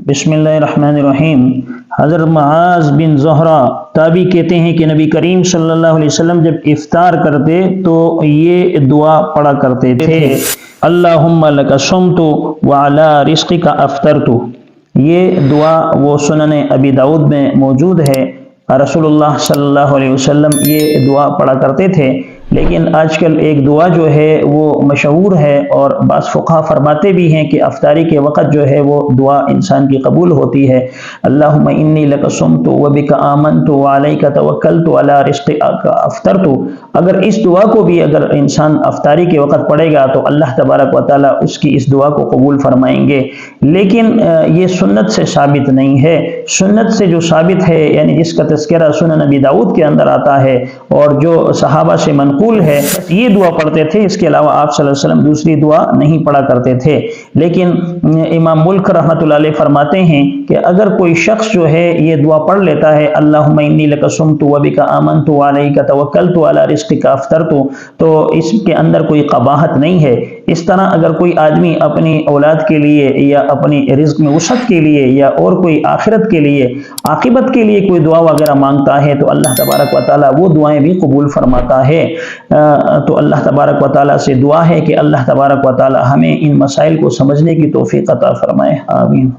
بسم اللہ الرحمن الرحیم۔ حضرت معاذ بن زہرہ تابعی کہتے ہیں کہ نبی کریم صلی اللہ علیہ وسلم جب افطار کرتے تو یہ دعا پڑھا کرتے تھے، اللہم لک صمت وعلی رزقک افطرت۔ یہ دعا وہ سنن ابی داؤد میں موجود ہے۔ رسول اللہ صلی اللہ علیہ وسلم یہ دعا پڑھا کرتے تھے، لیکن آج کل ایک دعا جو ہے وہ مشہور ہے اور بعض فقہا فرماتے بھی ہیں کہ افطاری کے وقت جو ہے وہ دعا انسان کی قبول ہوتی ہے، اللہم انی لک صمت وبک آمنت وعلیک توکلت وعلی رزقک افطرت۔ اگر اس دعا کو بھی اگر انسان افطاری کے وقت پڑھے گا تو اللہ تبارک و تعالیٰ اس کی اس دعا کو قبول فرمائیں گے، لیکن یہ سنت سے ثابت نہیں ہے۔ سنت سے جو ثابت ہے، یعنی جس کا تذکرہ سنن نبی داؤد کے اندر آتا ہے اور جو صحابہ سے منقول ہے، یہ دعا پڑھتے تھے۔ اس کے علاوہ آپ صلی اللہ علیہ وسلم دوسری دعا نہیں پڑھا کرتے تھے۔ لیکن امام ملک رحمۃ اللہ علیہ فرماتے ہیں کہ اگر کوئی شخص جو ہے یہ دعا پڑھ لیتا ہے، اللہم انی لک صمت وبک آمنت وعلیک توکلت وعلی رزقک افطرت، تو اس کے اندر کوئی قباحت نہیں ہے۔ اس طرح اگر کوئی آدمی اپنی اولاد کے لیے یا اپنی رزق میں وسعت کے لیے یا اور کوئی آخرت کے لیے، عاقبت کے لیے کوئی دعا وغیرہ مانگتا ہے تو اللہ تبارک و تعالیٰ وہ دعائیں بھی قبول فرماتا ہے۔ تو اللہ تبارک و تعالیٰ سے دعا ہے کہ اللہ تبارک و تعالیٰ ہمیں ان مسائل کو سمجھنے کی توفیق عطا فرمائے، آمین۔